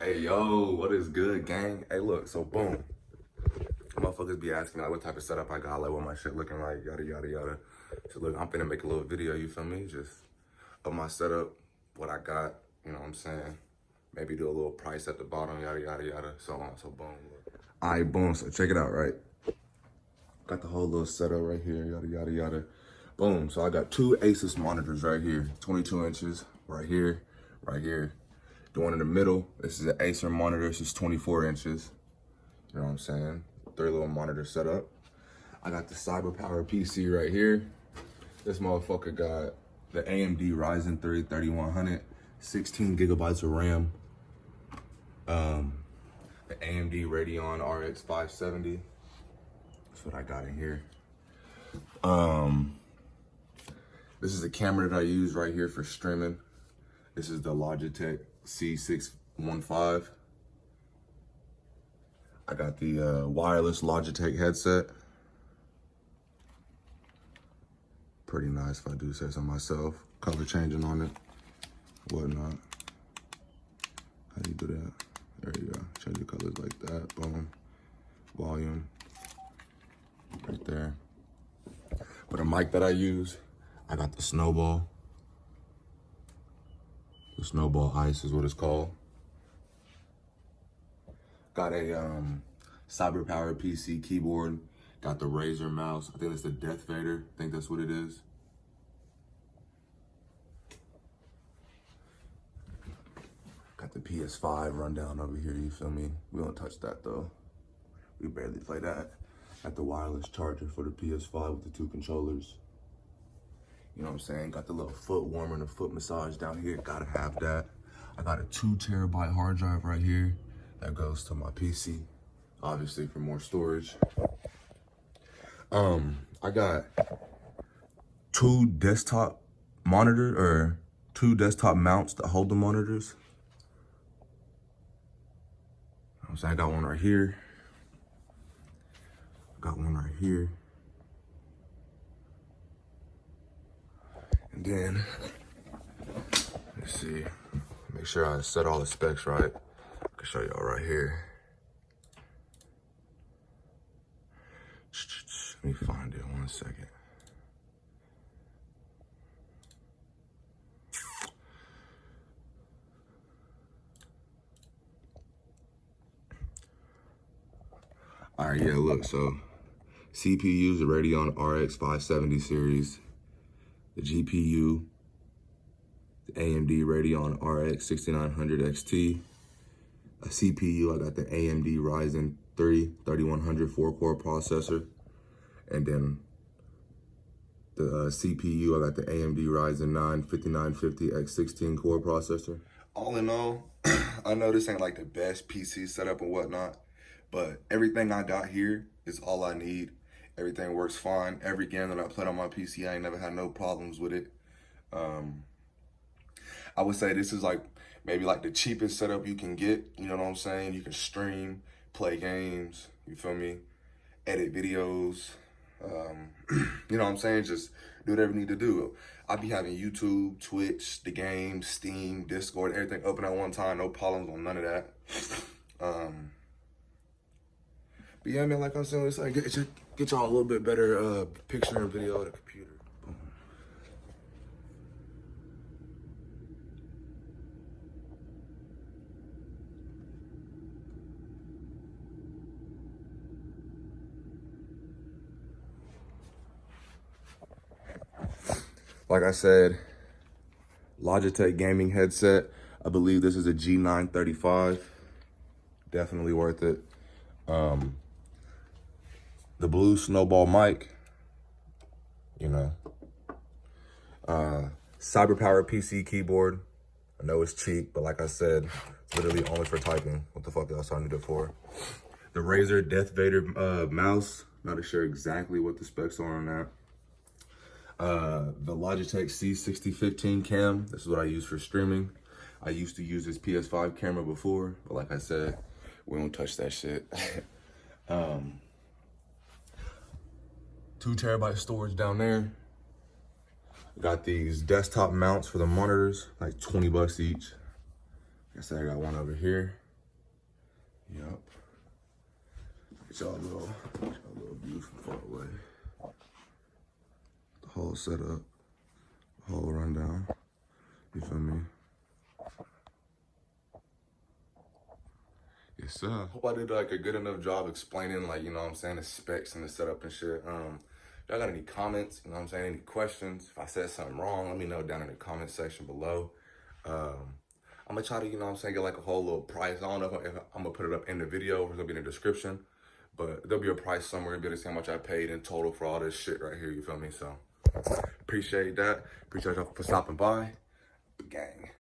Hey, yo, what is good, gang? Hey, look, so boom. Motherfuckers be asking me, like, what type of setup I got, like, what my shit looking like, yada, yada, yada. So, look, I'm finna make a little video, you feel me? Just of my setup, what I got, you know what I'm saying? Maybe do a little price at the bottom, yada, yada, yada, so on, so boom. All right, boom, so check it out, right? Got the whole little setup right here, yada, yada, yada. Boom, so I got two Asus monitors right here, 22 inches, right here, right here. The one in the middle, this is an Acer monitor, this is 24 inches. You know what I'm saying? 3 little monitor setup. I got the CyberPower PC right here. This motherfucker got the AMD Ryzen 3 3100, 16 gigabytes of RAM. The AMD Radeon RX 570. That's what I got in here. This is the camera that I use right here for streaming. This is the Logitech C615. I got the wireless Logitech headset. Pretty nice if I do say so myself. Color changing on it, whatnot. How do you do that? There you go. Change the colors like that. Boom. Volume. Right there. For the mic that I use, I got the Snowball. The Snowball Ice is what it's called. Got a CyberPower PC keyboard. Got the Razer mouse. I think that's the Death Vader. I think that's what it is. Got the PS5 rundown over here, you feel me? We don't touch that though. We barely play that. Got the wireless charger for the PS5 with the 2 controllers. You know what I'm saying? Got the little foot warmer and the foot massage down here. Gotta have that. I got a 2 terabyte hard drive right here. That goes to my PC, obviously for more storage. I got 2 desktop mounts to hold the monitors. So I got one right here. Got one right here. And then, let's see, make sure I set all the specs right. I can show y'all right here. Let me find it, 1 second. All right, yeah, look, so CPU is the Radeon RX 570 series. The GPU, the AMD Radeon RX 6900 XT. A CPU, I got the AMD Ryzen 3 3100 4-core processor. And then the CPU, I got the AMD Ryzen 9 5950 X16 core processor. All in all, I know this ain't like the best PC setup and whatnot, but everything I got here is all I need. Everything works fine. Every game that I played on my PC, I ain't never had no problems with it. I would say this is like maybe like the cheapest setup you can get. You know what I'm saying? You can stream, play games, you feel me? Edit videos. You know what I'm saying? Just do whatever you need to do. I be having YouTube, Twitch, the game, Steam, Discord, everything open at one time. No problems on none of that. But yeah, man, like I'm saying, it's like get y'all a little bit better picture and video of the computer. Boom. Like I said, Logitech gaming headset. I believe this is a G935. Definitely worth it. The blue Snowball mic, you know. CyberPower PC keyboard. I know it's cheap, but like I said, it's literally only for typing. What the fuck else I need it for? The Razer Death Vader mouse. Not sure exactly what the specs are on that. The Logitech C6015 cam. This is what I use for streaming. I used to use this PS5 camera before, but like I said, we don't touch that shit. 2 terabyte storage down there. Got these desktop mounts for the monitors, like 20 bucks each. Like I said, I got one over here. Yup. Get y'all a little view from far away. The whole setup, the whole rundown. You feel me? Yes, sir. Hope I did like a good enough job explaining, like, you know what I'm saying, the specs and the setup and shit. Y'all got any comments, you know what I'm saying, any questions? If I said something wrong, let me know down in the comment section below. I'm gonna try to, you know what I'm saying, get like a whole little price. I don't know if I'm gonna put it up in the video or it's gonna be in the description, but there'll be a price somewhere. You'll be able to see how much I paid in total for all this shit right here, you feel me? So, appreciate that. Appreciate y'all for stopping by. Gang.